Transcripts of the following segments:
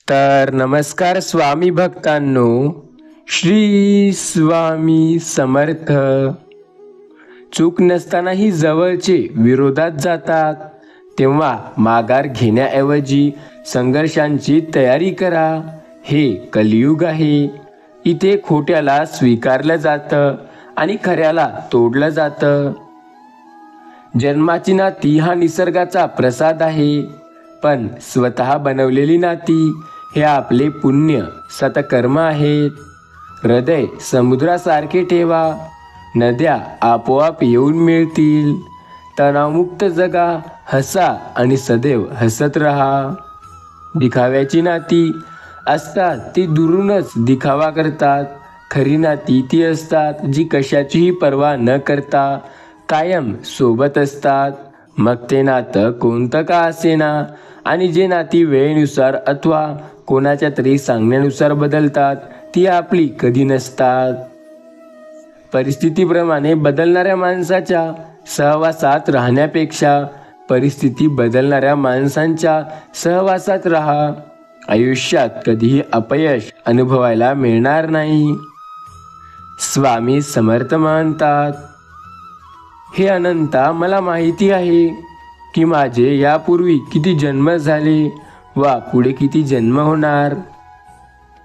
तर नमस्कार स्वामी भक्तांनो, श्री स्वामी समर्थ. चूक नसतानाही जवळचे विरोधात जातात, तेव्हा माघार घेण्याऐवजी संघर्षांची तयारी करा. हे कलियुग आहे. इथे खोट्याला स्वीकारलं जातं आणि खऱ्याला तोडलं जातं. जन्माची नाती हा निसर्गाचा प्रसाद आहे, पण स्वतः बनवलेली नाती हे आपले पुण्य सतकर्म आहेत. हृदय समुद्रासारखे ठेवा, नद्या आपोआप येऊन मिळतील. तणावमुक्त जगा, हसा आणि सदैव हसत राहा. दिखाव्याची नाती असतात ती दुरूनच दिखावा करतात. खरी नाती ती असतात जी कशाचीही पर्वा न करता कायम सोबत असतात. मग ते नातं कोणतं का असेना, आणि जे नाती वेळेनुसार अथवा कोणाच्या तरी सांगण्यानुसार बदलतात ती आपली कधी नसतात. परिस्थितीप्रमाणे बदलणाऱ्या माणसाच्या सहवासात राहण्यापेक्षा परिस्थिती बदलणाऱ्या माणसांच्या सहवासात राहा. आयुष्यात कधीही अपयश अनुभवायला मिळणार नाही. स्वामी समर्थ म्हणतात, हे अनंता, मला माहिती आहे की माझे यापूर्वी किती जन्म झाले वा पुढे किती जन्म होणार.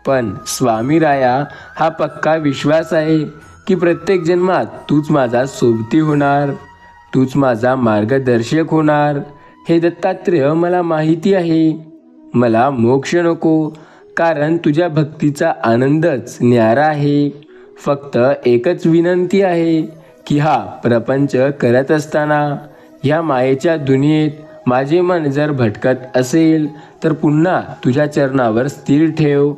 पण स्वामी राया, हा पक्का विश्वास आहे की प्रत्येक जन्मात तूच माझा सोबती होणार, तूच माझा मार्गदर्शक होणार. हे दत्तात्रेय, मला माहिती आहे. मला मोक्ष नको, कारण तुझ्या भक्तीचा आनंदच न्यारा आहे. फक्त एकच विनंती आहे की हा प्रपंच करत असताना ह्या मायेच्या दुनियेत माझे मन जर भटकत असेल तर पुन्हा तुझ्या चरणावर स्थिर ठेव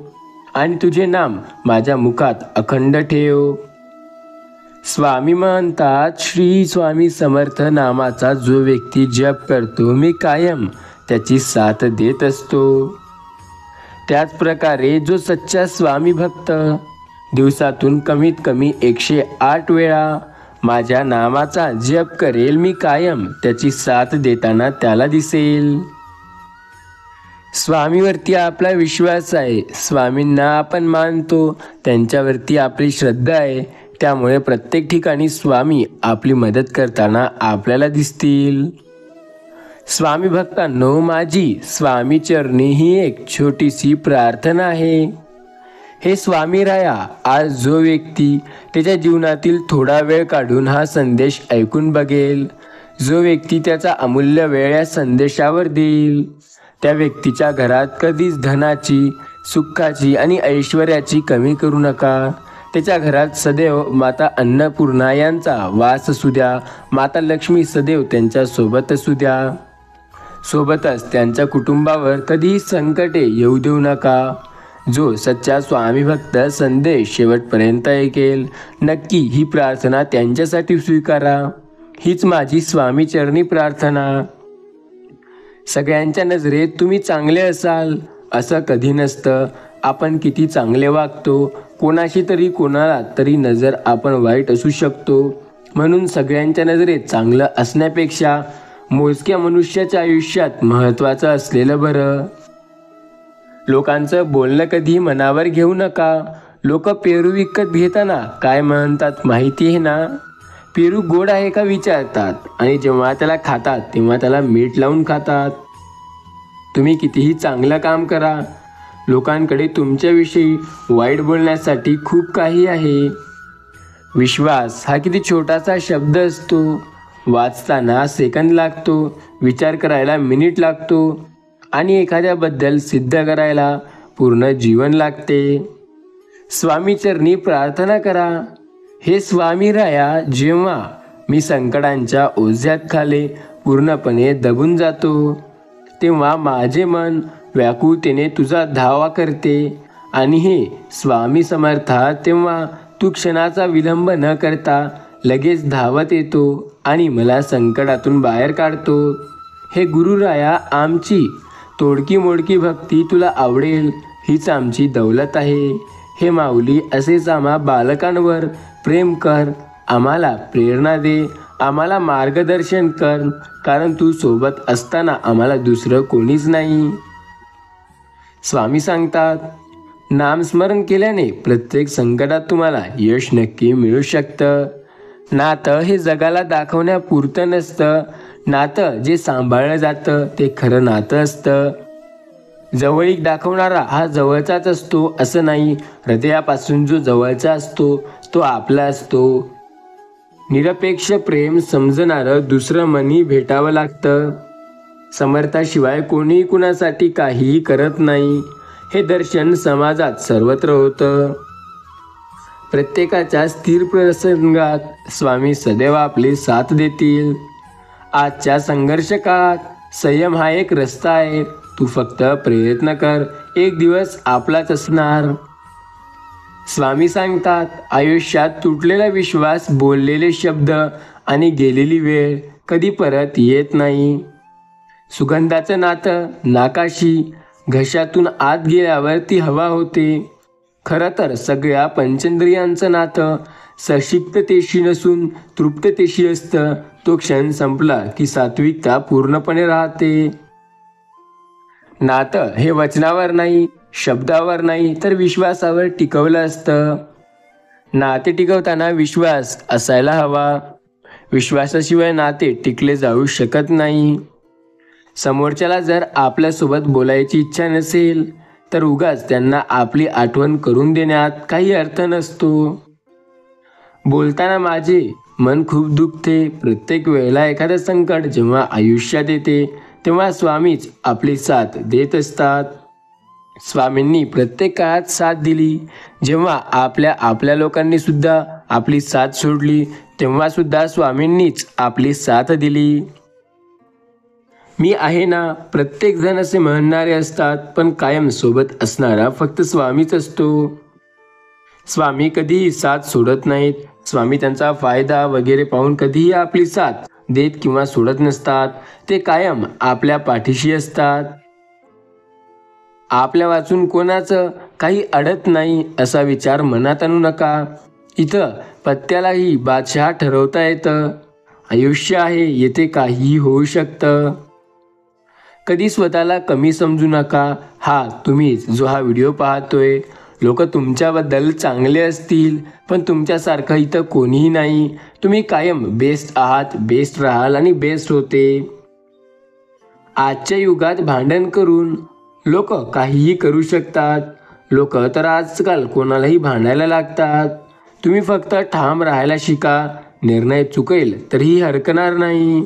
आणि तुझे नाम माझ्या मुखात अखंड ठेव. स्वामी म्हणतात, श्री स्वामी समर्थ नामाचा जो व्यक्ती जप करतो, मी कायम त्याची साथ देत असतो. त्याच प्रकारे जो सच्चा स्वामी भक्त दिवसातून कमीत कमी 108 वेळा माझ्या नामाचा जप करेल, मी कायम त्याची साथ देताना त्याला दिसेल. स्वामीवरती आपला विश्वास आहे, स्वामींना आपण मानतो, त्यांच्यावरती आपली श्रद्धा आहे. त्यामुळे प्रत्येक ठिकाणी स्वामी आपली मदत करताना आपल्याला दिसतील. स्वामी भक्तांनो, माझी स्वामी चरणी ही एक छोटीशी प्रार्थना आहे. हे स्वामी राया, आज जो व्यक्ती त्याच्या जीवनातील थोडा वेळ काढून हा संदेश ऐकून बघेल, जो व्यक्ती त्याचा अमूल्य वेळ या संदेशावर देईल, त्या व्यक्तीच्या घरात कधीच धनाची, सुखाची आणि ऐश्वर्याची कमी करू नका. त्याच्या घरात सदैव माता अन्नपूर्णा यांचा वास असू द्या. माता लक्ष्मी सदैव त्यांच्या सोबत असू द्या. सोबतच त्यांच्या कुटुंबावर कधीही संकटे येऊ देऊ नका. जो सच्चा स्वामी भक्त संदेश शेवटपर्यंत ऐकेल, नक्की ही प्रार्थना त्यांच्यासाठी स्वीकारा. हीच माझी स्वामी चरणी प्रार्थना. सगळ्यांच्या नजरेत तुम्ही चांगले असाल असं कधी नसतं. आपण किती चांगले वागतो, कोणाशी तरी कोणाला तरी नजर आपण वाईट असू शकतो. म्हणून सगळ्यांच्या नजरेत चांगलं असण्यापेक्षा मोजक्या मनुष्याच्या आयुष्यात महत्त्वाचं असलेलं बरं. लोकांचं बोलणं कधी मनावर घेऊ नका. लोक पेरू विकत घेताना काय म्हणतात माहिती आहे ना? पेरू गोड आहे का विचारतात, आणि जेव्हा त्याला खातात तेव्हा त्याला मीठ लावून खातात. तुम्ही कितीही चांगलं काम करा, लोकांकडे तुमच्याविषयी वाईट बोलण्यासाठी खूप काही आहे. विश्वास हा किती छोटासा शब्द असतो. वाचताना सेकंद लागतो, विचार करायला मिनिट लागतो, आणि एखाद्याबद्दल सिद्ध करायला पूर्ण जीवन लागते. स्वामी चरणी प्रार्थना करा, हे स्वामी राया, जेव्हा मी संकटांच्या ओझ्यात खाली पूर्णपणे दबून जातो, तेव्हा माझे मन व्याकुळतेने तुझा धावा करते. आणि हे स्वामी समर्था, तेव्हा तू क्षणाचा विलंब न करता लगेच धावत येतो आणि मला संकटातून बाहेर काढतो. हे गुरुराया, आमची तोडकी मोडकी भक्ती तुला आवडेल, हीच आमची दौलत आहे. हे माऊली, असेच आम्हा बालकांवर प्रेम कर, आम्हाला प्रेरणा दे, आम्हाला मार्गदर्शन कर, कारण तू सोबत असताना आम्हाला दुसरं कोणीच नाही. स्वामी सांगतात, नामस्मरण केल्याने प्रत्येक संकटात तुम्हाला यश नक्की मिळू शकतं. नातं हे जगाला दाखवण्यापुरतं नसतं. नातं जे सांभाळलं जातं ते खरं नातं असतं. जवळीक दाखवणारा हा जवळचाच असतो असं नाही. हृदयापासून जो जवळचा असतो तो आपला असतो. निरपेक्ष प्रेम समजणारं दुसरं मनी भेटावं लागतं. समर्थाशिवाय कोणी कुणासाठी काहीही करत नाही, हे दर्शन समाजात सर्वत्र होतं. प्रत्येकाच्या स्थिर प्रसंगात स्वामी सदैव आपली साथ देतील. आजच्या संघर्ष काळात संयम हा एक रस्ता आहे. तू फक्त प्रयत्न कर, एक दिवस आपलाच असणार. स्वामी सांगतात, आयुष्यात तुटलेला विश्वास, बोललेले शब्द आणि गेलेली वेळ कधी परत येत नाही. सुगंधाचं नातं नाकाशी, घशातून आत गेल्यावर ती हवा होते. खरं तर सगळ्या पंचेंद्रियांचं नातं सशिक्ततेशी नसून तृप्ततेशी असतं. तो क्षण संपला की सात्विकता पूर्णपणे राहते. नातं हे वचनावर नाही, शब्दावर नाही, तर विश्वासावर टिकवलं असतं. नाते टिकवताना विश्वास असायला हवा. विश्वासाशिवाय नाते टिकले जाऊ शकत नाही. समोरच्याला जर आपल्यासोबत बोलायची इच्छा नसेल तर उगाच त्यांना आपली आठवण करून देण्यात काही अर्थ नसतो. बोलताना माझे मन खूप दुखते. प्रत्येक वेळेला एखादं संकट जेव्हा आयुष्यात येते तेव्हा स्वामीच आपली साथ देत असतात. स्वामींनी प्रत्येक काळात साथ दिली. जेव्हा आपल्या लोकांनी सुद्धा आपली साथ सोडली तेव्हा सुद्धा स्वामींनीच आपली साथ दिली. मी आहे ना, प्रत्येक जण असे म्हणणारे असतात, पण कायम सोबत असणारा फक्त स्वामीच असतो. स्वामी कधीही साथ सोडत नाहीत. स्वामी त्यांचा फायदा वगैरे पाहून कधीही आपली साथ देत किंवा सोडत नसतात. ते कायम आपल्या पाठीशी असतात. आपल्या वाचून कोणाचं काही अडत नाही असा विचार मनात आणू नका. इथं पत्त्यालाही बादशहा ठरवता येतं. आयुष्य आहे, येथे काहीही होऊ शकतं. कधी स्वतःला कमी समजू नका. तुम्हीच जो हा व्हिडिओ पाहतोय, लोक तुमच्याबद्दल चांगले असतील पण तुमच्यासारखं इथं कोणीही नाही. तुम्ही कायम बेस्ट आहात, बेस्ट राहाल आणि बेस्ट होते. आजच्या युगात भांडण करून लोक काहीही करू शकतात. लोक तर आजकाल कोणालाही भांडायला लागतात. तुम्ही फक्त ठाम राहायला शिका. निर्णय चुकेल तरीही हरकणार नाही.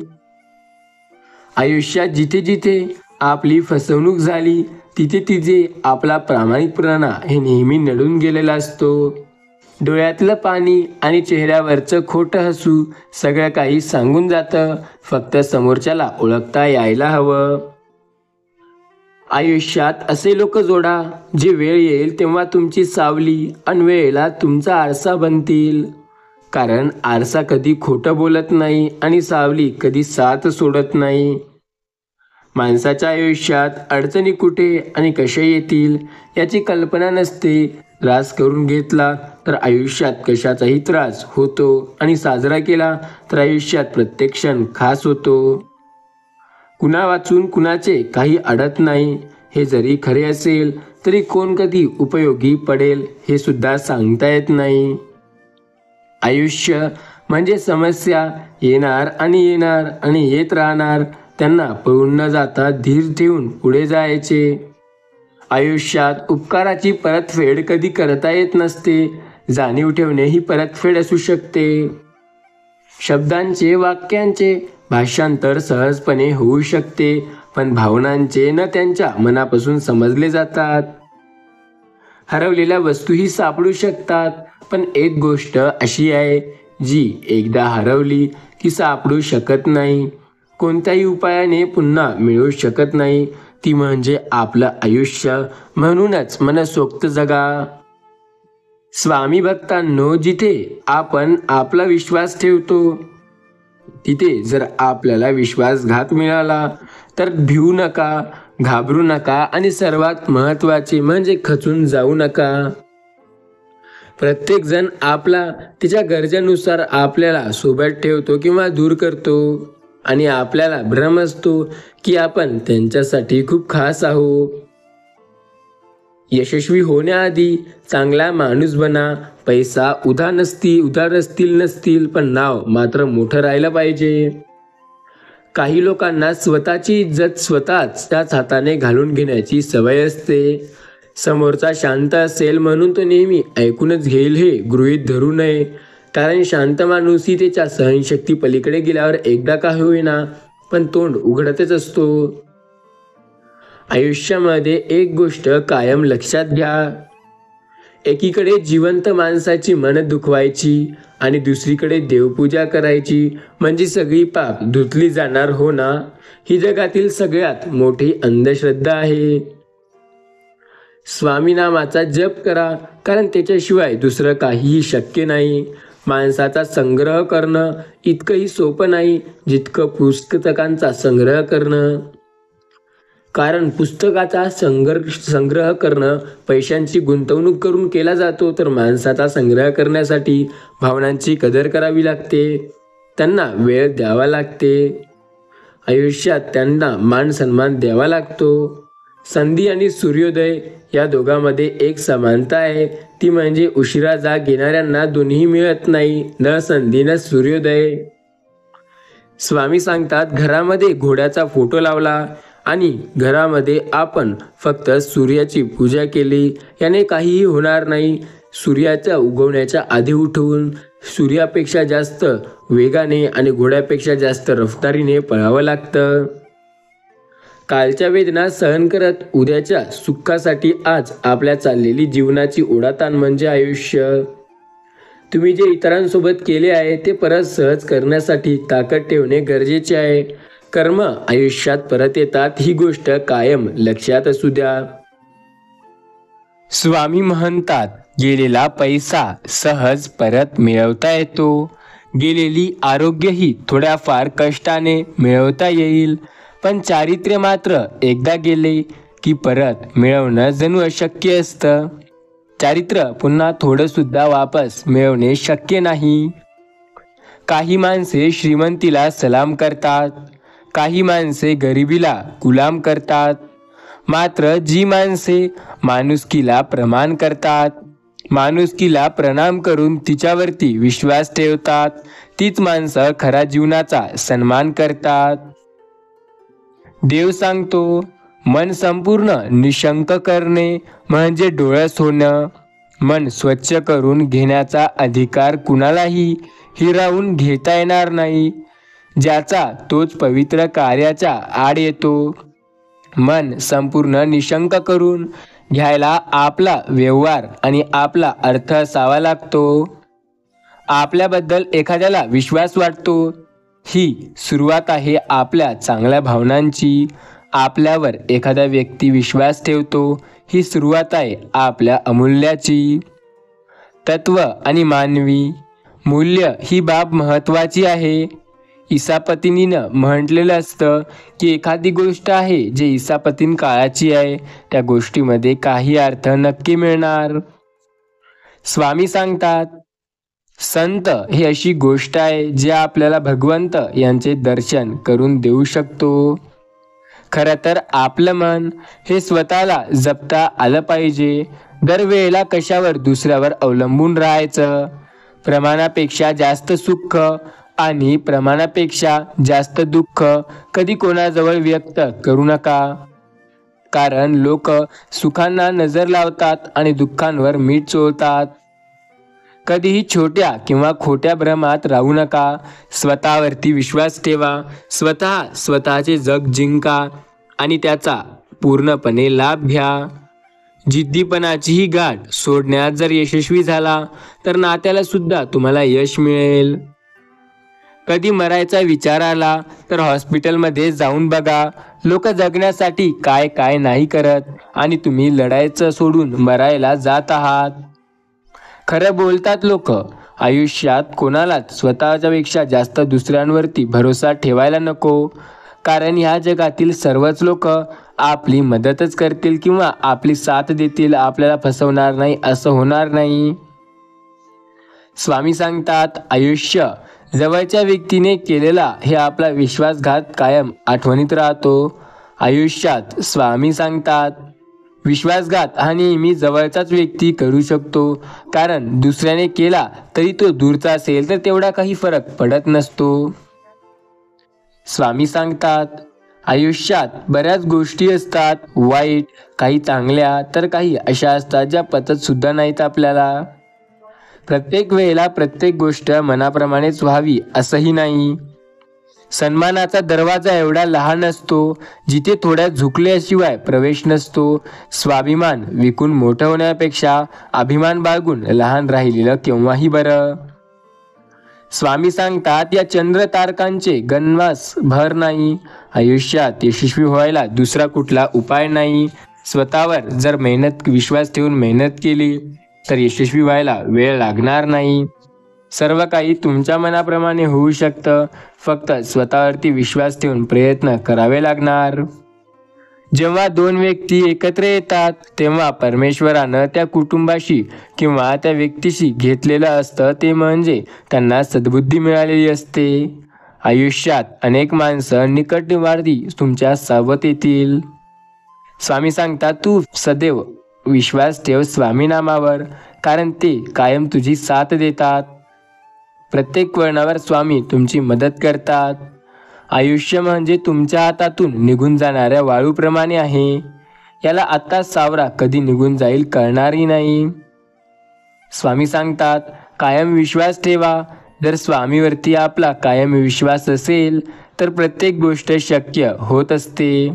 आयुष्यात जिथे जिथे आपली फसवणूक झाली तिथे तिथे आपला प्रामाणिकपणा हे नेहमी नडून गेलेला असतो. डोळ्यातलं पाणी आणि चेहऱ्यावरचं खोटं हसू सगळं काही सांगून जातं. फक्त समोरच्याला ओळखता यायला हवं. आयुष्यात असे लोक जोडा जे वेळ येईल तेव्हा तुमची सावली आणि वेळेला तुमचा आरसा बनतील. कारण आरसा कधी खोटं बोलत नाही आणि सावली कधी साथ सोडत नाही. माणसाच्या आयुष्यात अडचणी कुठे आणि कशा येतील याची कल्पना नसते. त्रास करून घेतला तर आयुष्यात कशाचाही त्रास होतो आणि साजरा केला तर आयुष्यात प्रत्येक क्षण खास होतो. कुणा वाचून कुणाचे काही अडत नाही हे जरी खरे असेल तरी कोण कधी उपयोगी पडेल हे सुद्धा सांगता येत नाही. आयुष्य म्हणजे समस्या येणार आणि येत राहणार. त्यांना पळून न जाता धीर ठेवून पुढे जायचे. आयुष्यात उपकाराची परतफेड कधी करता येत नसते. जाणीव ठेवणे ही परतफेड असू शकते. शब्दांचे, वाक्यांचे भाषांतर सहजपणे होऊ शकते, पण भावनांचे न त्यांच्या मनापासून समजले जातात. हरवलेल्या वस्तूही सापडू शकतात, पण एक गोष्ट अशी आहे जी एकदा हरवली की सापडू शकत नाही. कोणत्याही उपायाने पुन्हा मिळू शकत नाही. ती म्हणजे आपलं आयुष्य. म्हणूनच मनसोक्त जगा. स्वामी भक्तांनो, जिथे आपण आपला विश्वास ठेवतो तिथे जर आपल्याला विश्वासघात मिळाला तर भिवू नका, घाबरू नका आणि सर्वात महत्त्वाचे म्हणजे खचून जाऊ नका. प्रत्येक जण त्याच्या गरजेनुसार आपल्याला सोबत ठेवतो किंवा दूर करतो आणि आपल्याला भ्रम असतो की आपण त्यांच्यासाठी खूप खास आहोत. यशस्वी होण्याआधी चांगला माणूस बना. पैसा उधार नसतील पण नाव मात्र मोठं राहिलं पाहिजे. काही लोकांना स्वतःची इज्जत स्वतःच त्याच हाताने घालून घेण्याची सवय असते. समोरचा शांत असेल म्हणून तो नेहमी ऐकूनच घेईल हे गृहीत धरू नये. कारण शांत माणूसही त्याच्या सहनशक्ती पलीकडे गेल्यावर एकदा का होईना पण तोंड उघडतच असतो. आयुष्यामध्ये एक गोष्ट कायम लक्षात घ्या. एकीकडे जिवंत माणसाची मन दुखवायची आणि दुसरीकडे देवपूजा करायची म्हणजे सगळी पाप धुतली जाणार हो ना. ही जगातील सगळ्यात मोठी अंधश्रद्धा आहे. स्वामी नामाचा जप करा कारण त्याच्याशिवाय दुसरं काहीही शक्य नाही. माणसाचा संग्रह करणं इतकंही सोपं नाही जितकं पुस्तकांचा संग्रह करणं. कारण पुस्तकाचा संग्रह करणं पैशांची गुंतवणूक करून केला जातो तर माणसाचा संग्रह करण्यासाठी भावनांची कदर करावी लागते. त्यांना वेळ द्यावा लागते. आयुष्यात त्यांना मान सन्मान द्यावा लागतो. संधी आणि सूर्योदय या दोघांमध्ये एक समानता आहे. ती म्हणजे उशिरा जाग येणाऱ्यांना दोन्ही मिळत नाही, न संधी न सूर्योदय. स्वामी सांगतात, घरामध्ये घोड्याचा फोटो लावला आणि घरामध्ये आपण फक्त सूर्याची पूजा केली याने काहीही होणार नाही. सूर्याच्या उगवण्याच्या आधी उठून सूर्यापेक्षा जास्त वेगाने आणि घोड्यापेक्षा जास्त रफ्तारीने पळावं लागतं. कालच्या वेदना सहन करत उद्याच्या सुखासाठी आज आपल्या चाललेली जीवनाची ओढाताण म्हणजे आयुष्य. तुम्ही जे इतरांसोबत केले आहे ते परत सहज करण्यासाठी ताकद ठेवणे गरजेचे आहे. कर्म आयुष्यात परत येतात ही गोष्ट कायम लक्षात असू द्या. स्वामी म्हणतात, गेलेला पैसा सहज परत मिळवता येतो. गेलेली आरोग्यही थोड्याफार कष्टाने मिळवता येईल. पण चारित्र्य मात्र एकदा गेले की परत मिळवणं जणू अशक्य असतं. चारित्र्य पुन्हा थोडंसुद्धा वापस मिळवणे शक्य नाही. काही माणसे श्रीमंतीला सलाम करतात, काही माणसे गरिबीला गुलाम करतात. मात्र जी माणसे माणुसकीला प्रमाण करतात, माणुसकीला प्रणाम करून तिच्यावरती विश्वास ठेवतात, तीच माणसं खऱ्या जीवनाचा सन्मान करतात. देव सांगतो, मन संपूर्ण निशंक करणे म्हणजे डोळस होणं. मन स्वच्छ करून घेण्याचा अधिकार कुणालाही हिरावून घेता येणार नाही, ज्याचा तोच पवित्र कार्याच्या आड येतो. मन संपूर्ण निशंक करून घ्यायला आपला व्यवहार आणि आपला अर्थ असावा लागतो. आपल्याबद्दल एखाद्याला विश्वास वाटतो, ही सुरुवात आहे आपल्या चांगल्या भावनांची. आपल्यावर एखादा व्यक्ती विश्वास ठेवतो, ही सुरुवात आहे आपल्या अमूल्याची. तत्व आणि मानवी मूल्य ही बाब महत्त्वाची आहे. ईसापतीनीनं म्हटलेलं असतं की एखादी गोष्ट आहे जे ईसापतीन काळाची आहे त्या गोष्टीमध्ये काही अर्थ नक्की मिळणार. स्वामी सांगतात, संत ही अशी गोष्ट आहे जे आपल्याला भगवंत यांचे दर्शन करून देऊ शकतो. खरं तर आपलं मन हे स्वतःला जपता आलं पाहिजे. दरवेळेला कशावर दुसऱ्यावर अवलंबून राहायचं. प्रमाणापेक्षा जास्त सुख आणि प्रमाणापेक्षा जास्त दुःख कधी कोणाजवळ व्यक्त करू नका. कारण लोक सुखांना नजर लावतात आणि दुःखांवर मीठ चोळतात. कधीही छोट्या किंवा खोट्या भ्रमात राहू नका. स्वतःवरती विश्वास ठेवा. स्वतःचे जग जिंका आणि त्याचा पूर्णपणे लाभ घ्या. जिद्दीपणाची ही गाठ सोडण्यात जर यशस्वी झाला तर नात्याला सुद्धा तुम्हाला यश मिळेल. कधी मरायचा विचार आला तर हॉस्पिटलमध्ये जाऊन बघा. लोक जगण्यासाठी काय काय नाही करत आणि तुम्ही लढायचं सोडून मरायला जात आहात. खरं बोलतात लोक. आयुष्यात कोणालाच स्वतःच्यापेक्षा जास्त दुसऱ्यांवरती भरोसा ठेवायला नको. कारण ह्या जगातील सर्वच लोक आपली मदतच करतील किंवा आपली साथ देतील. आपल्याला फसवणार नाही असं होणार नाही. स्वामी सांगतात, आयुष्य जवळच्या व्यक्तीने केलेला हे आपला विश्वासघात कायम आठवणीत राहतो. आयुष्यात स्वामी सांगतात, विश्वासघात हा नेहमी जवळचाच व्यक्ती करू शकतो, कारण दुसऱ्याने केला तरी तो दूरचा असेल तर तेवढा काही फरक पडत नसतो. स्वामी सांगतात, आयुष्यात बऱ्याच गोष्टी असतात, वाईट, काही चांगल्या तर काही अशा असतात ज्या पचत सुद्धा नाहीत आपल्याला. प्रत्येक वेळेला प्रत्येक गोष्ट मनाप्रमाणेच व्हावी असंही नाही. सन्मानाचा दरवाजा एवढा लहान असतो जिथे थोड्या झुकल्याशिवाय प्रवेश नसतो. स्वाभिमान विकून मोठं होण्यापेक्षा अभिमान बाळगून लहान राहिलेलं केव्हाही बरं. स्वामी सांगतात, या चंद्र तारकांचे गणवास भर नाही. आयुष्यात यशस्वी व्हायला दुसरा कुठला उपाय नाही. स्वतःवर जर विश्वास ठेवून मेहनत केली तर यशस्वी व्हायला वेळ लागणार नाही. सर्व काही तुमच्या मनाप्रमाणे होऊ शकतं, फक्त स्वतःवरती विश्वास ठेवून प्रयत्न करावे लागणार. जेव्हा दोन व्यक्ती एकत्र येतात तेव्हा परमेश्वरानं त्या कुटुंबाशी किंवा त्या व्यक्तीशी घेतलेलं असतं ते म्हणजे त्यांना सद्बुद्धी मिळालेली असते. आयुष्यात अनेक माणसं निकटवर्ती तुमच्या सोबत येतील. स्वामी सांगतात, तू सदैव विश्वास ठेव स्वामी नामावर, कारण ते कायम तुझी साथ देतात. प्रत्येक वळणावर स्वामी तुमची मदत करतात. आयुष्य म्हणजे तुमच्या हातातून निघून जाणाऱ्या वाळूप्रमाणे आहे. याला आत्ता सावरा कधी निघून जाईल कळणारही नाही. स्वामी सांगतात, कायम विश्वास ठेवा. जर स्वामीवरती आपला कायम विश्वास असेल तर प्रत्येक गोष्ट शक्य होत असते.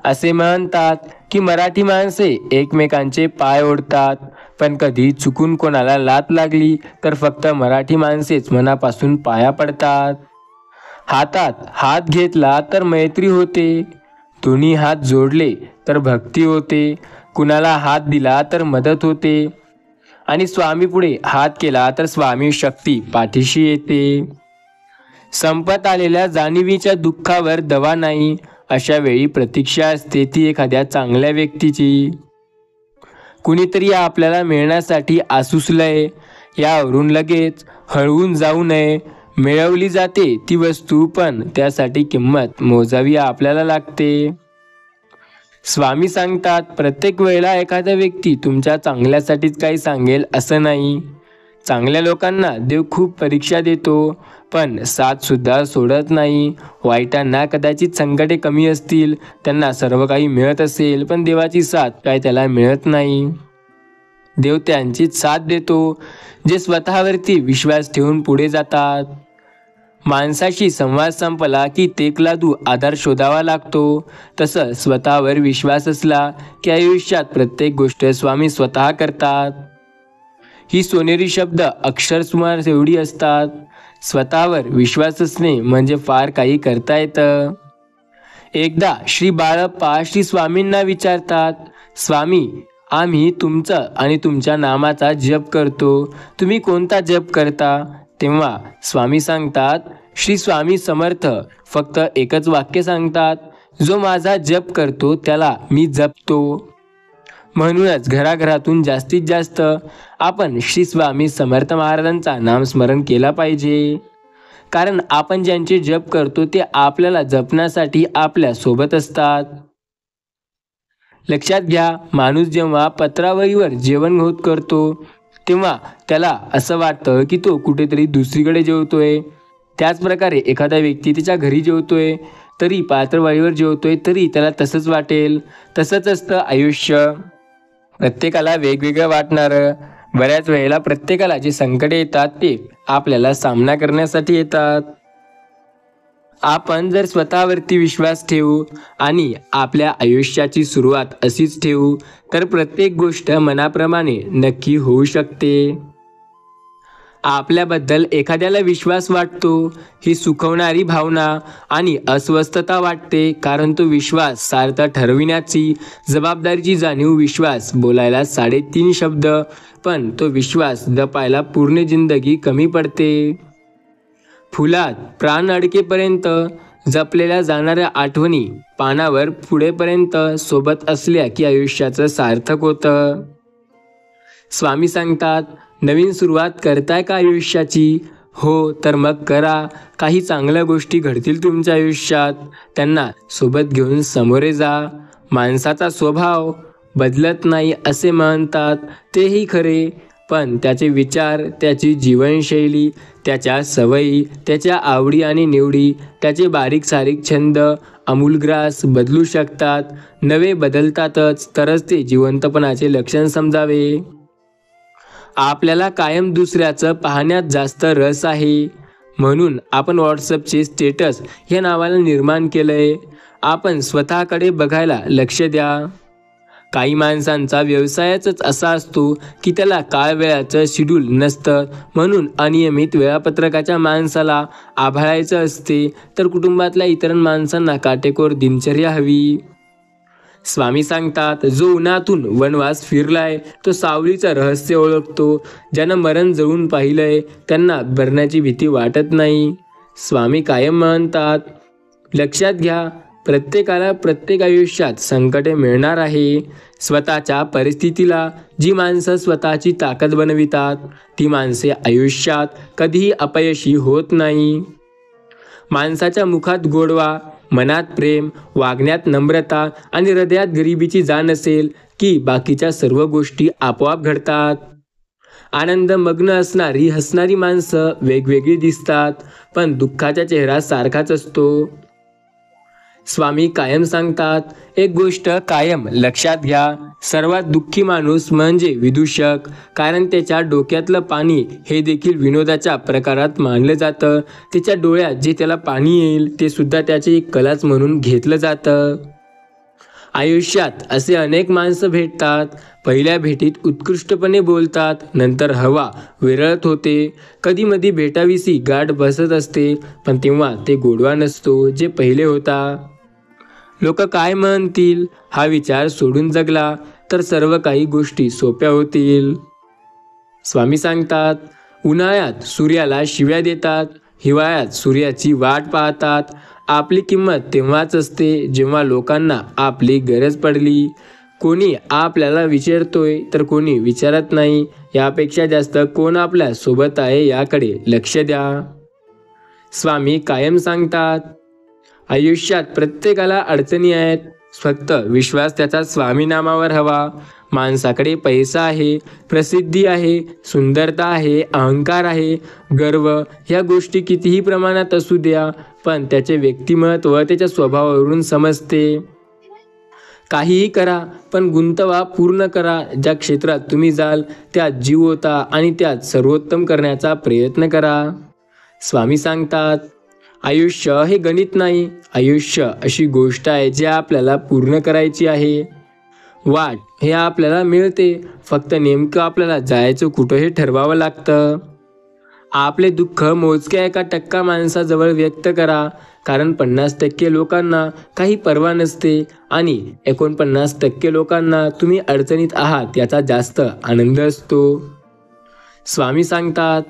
असे म्हणतात की मराठी माणसे एकमेकांचे पाय ओढतात, पण कधी चुकून कोणाला लात लागली तर फक्त मराठी माणसेच मनापासून पाया पडतात. हातात हात घेतला तर मैत्री होते, दोन्ही हात जोडले तर भक्ती होते, कुणाला हात दिला तर मदत होते आणि स्वामी पुढे हात केला तर स्वामी शक्ती पाठीशी येते. संपत आलेल्या जाणीवीच्या दुःखावर दवा नाही. अशा वेळी प्रतीक्षा असते ती एखाद्या चांगल्या व्यक्तीची. कुणीतरी आपल्याला मिळण्यासाठी आसुसलंय, यावरून लगेच हळवून जाऊ नये. मिळवली जाते ती वस्तू, पण त्यासाठी किंमत मोजावी आपल्याला लागते. स्वामी सांगतात, प्रत्येक वेळेला एखादा व्यक्ती तुमच्या चांगल्यासाठीच काही सांगेल असं नाही. चांगल्या लोकांना देव खूप परीक्षा देतो, पण साथ सुद्धा सोडत नाही. वाईटांना कदाचित संकटे कमी असतील, त्यांना सर्व काही मिळत असेल, पण देवाची साथ काय त्याला मिळत नाही. देव त्यांचीच साथ देतो जे स्वतःवरती विश्वास ठेवून पुढे जातात. माणसाशी संवाद संपला की तेकलादू आधार शोधावा लागतो. तसं स्वतःवर विश्वास असला की आयुष्यात प्रत्येक गोष्ट स्वामी स्वतः करतात. ही सोनेरी शब्द अक्षरसुमार एवढी असतात. स्वतःवर विश्वास असणे म्हणजे फार काही करता येतं. एकदा श्री बाळप्पा श्री स्वामींना विचारतात, स्वामी, आम्ही तुमचं आणि तुमच्या नामाचा जप करतो, तुम्ही कोणता जप करता? तेव्हा स्वामी सांगतात, श्री स्वामी समर्थ फक्त एकच वाक्य सांगतात, जो माझा जप करतो त्याला मी जपतो. म्हणूनच घराघरातून जास्तीत जास्त आपण श्री स्वामी समर्थ महाराजांचा नामस्मरण केला पाहिजे. कारण आपण ज्यांचे जप करतो ते आपल्याला जपण्यासाठी आपल्या सोबत असतात. लक्षात घ्या, माणूस जेव्हा पत्रावळीवर जेवण होत करतो तेव्हा त्याला असं वाटतं की तो कुठेतरी दुसरीकडे जेवतोय. त्याचप्रकारे एखादा व्यक्ती त्याच्या घरी जेवतोय तरी, पात्रावळीवर जेवतोय तरी त्याला तसंच वाटेल. तसंच असतं आयुष्य. प्रत्येकाला वेगवेगळं वाटणारं. बऱ्याच वेळेला प्रत्येकाला जे संकटे येतात ते आपल्याला सामना करण्यासाठी येतात. आपण जर स्वतःवरती विश्वास ठेवू आणि आपल्या आयुष्याची सुरुवात अशीच ठेवू तर प्रत्येक गोष्ट मनाप्रमाणे नक्की होऊ शकते. आपल्याबद्दल एखाद्याला विश्वास वाटतो ही सुखवणारी भावना आणि अस्वस्थता वाटते, कारण तो विश्वास सार्थ ठरविण्याची जबाबदारीची जाणीव. विश्वास बोलायला 3.5 शब्द, पण तो विश्वास जपायला पूर्ण जिंदगी कमी पडते. फुलात प्राण अडकेपर्यंत जपलेल्या जाणाऱ्या आठवणी पानावर पुढेपर्यंत सोबत असल्या की आयुष्याचं सार्थक होतं. स्वामी सांगतात, नवीन सुरुवात करताय का आयुष्याची? हो, तर मग करा. काही चांगल्या गोष्टी घडतील तुमच्या आयुष्यात, त्यांना सोबत घेऊन समोरे जा. माणसाचा स्वभाव बदलत नाही असे म्हणतात तेही खरे, पण त्याचे विचार, त्याची जीवनशैली, त्याच्या सवयी, त्याच्या आवडी आणि निवडी, त्याचे बारीक सारीक छंद आमूलग्रास बदलू शकतात. नवे बदलतातच, तरच ते जिवंतपणाचे लक्षण समजावे. आपल्याला कायम दुसऱ्याचं पाहण्यात जास्त रस आहे, म्हणून आपण व्हॉट्सअपचे स्टेटस या नावाला निर्माण केलंय. आपण स्वतःकडे बघायला लक्ष द्या. काही माणसांचा व्यवसायच असा असतो की त्याला काळ वेळाचं शेड्यूल नसतं, म्हणून अनियमित वेळापत्रकाच्या माणसाला आभाळायचं असते, तर कुटुंबातल्या इतर माणसांना काटेकोर दिनचर्या हवी. स्वामी सांगतात, जो उन्हातून वनवास फिरलाय तो सावलीचं रहस्य ओळखतो. ज्यानं मरण जळून पाहिलंय त्यांना मरण्याची भीती वाटत नाही. स्वामी कायम म्हणतात, लक्षात घ्या, प्रत्येकाला प्रत्येक आयुष्यात संकटे मिळणार आहे. स्वतःच्या परिस्थितीला जी माणसं स्वतःची ताकद बनवितात ती माणसे आयुष्यात कधीही अपयशी होत नाही. माणसाच्या मुखात गोडवा, मनात प्रेम, वागण्यात नम्रता आणि हृदयात गरिबीची जाण असेल की बाकीच्या सर्व गोष्टी आपोआप घडतात. आनंद मग्न असणारी हसणारी माणसं वेगवेगळी दिसतात, पण दुःखाचा चेहरा सारखाच असतो. स्वामी कायम सांगतात, एक गोष्ट कायम लक्षात घ्या, सर्वात दुःखी माणूस म्हणजे विदूषक, कारण त्याच्या डोक्यातलं पाणी हे देखील विनोदाच्या प्रकारात मानलं जातं. त्याच्या डोळ्यात जे त्याला पाणी येईल ते सुद्धा त्याची एक कलाच म्हणून घेतलं जातं. आयुष्यात असे अनेक माणसं भेटतात. पहिल्या भेटीत उत्कृष्टपणे बोलतात, नंतर हवा विरळत होते. कधीमधी भेटाविषयी गाठ बसत असते, पण तेव्हा ते गोडवा नसतो जे पहिले होता. लोक काय म्हणतील हा विचार सोडून जगला तर सर्व काही गोष्टी सोप्या होतील. स्वामी सांगतात, उन्हाळ्यात सूर्याला शिव्या देतात, हिवाळ्यात सूर्याची वाट पाहतात. आपली किंमत तेव्हाच असते जेव्हा लोकांना आपली गरज पडली. कोणी आपल्याला विचारतोय तर कोणी विचारत नाही. यापेक्षा जास्त कोण आपल्या सोबत आहे याकडे लक्ष द्या. स्वामी कायम सांगतात, आयुष्यात प्रत्येकाला अडचणी आहेत, फक्त विश्वास त्याचा स्वामी नामावर हवा. माणसाकडे पैसा आहे, प्रसिद्धी आहे, सुंदरता आहे, अहंकार आहे, गर्व, ह्या गोष्टी कितीही प्रमाणात असू द्या, पण त्याचे व्यक्तिमत्व त्याच्या स्वभावावरून समजते. काहीही करा, पण गुंतवा, पूर्ण करा. ज्या क्षेत्रात तुम्ही जाल त्यात जीव होता आणि त्यात सर्वोत्तम करण्याचा प्रयत्न करा. स्वामी सांगतात, आयुष्य हे गणित नाही, आयुष्य अशी गोष्ट आहे जी आपल्याला पूर्ण करायची आहे. वाट हे आपल्याला मिळते, फक्त नेमकं आपल्याला जायचं कुठं हे ठरवावं लागतं. आपले दुःख मोजक्या 1% माणसाजवळ व्यक्त करा, कारण 50% लोकांना काही पर्वा नसते आणि 49% लोकांना तुम्ही अडचणीत आहात याचा जास्त आनंद असतो. स्वामी सांगतात,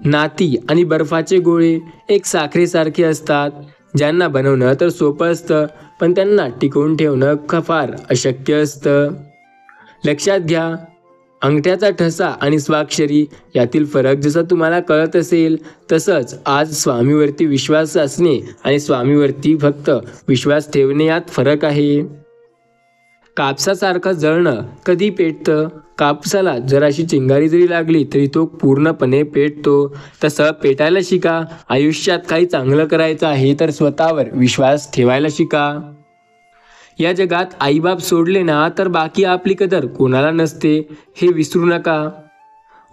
नाती आणि बर्फाचे गोळे एक साखरेसारखे असतात. ज्यांना बनवणं तर सोपं असतं, पण त्यांना टिकवून ठेवणं फार अशक्य असतं. लक्षात घ्या, अंगठ्याचा ठसा आणि स्वाक्षरी यातील फरक जसा तुम्हाला कळत असेल, तसंच आज स्वामीवरती विश्वास असणे आणि स्वामीवरती फक्त विश्वास ठेवणे यात फरक आहे. कापसासारखं जळणं कधी पेटतं? कापसाला जराशी चिंगारी जरी लागली तरी तो पूर्णपणे पेटतो. तसं पेटायला शिका. आयुष्यात काही चांगलं करायचं आहे तर स्वतःवर विश्वास ठेवायला शिका. या जगात आईबाप सोडले ना तर बाकी आपली कदर कोणाला नसते, हे विसरू नका.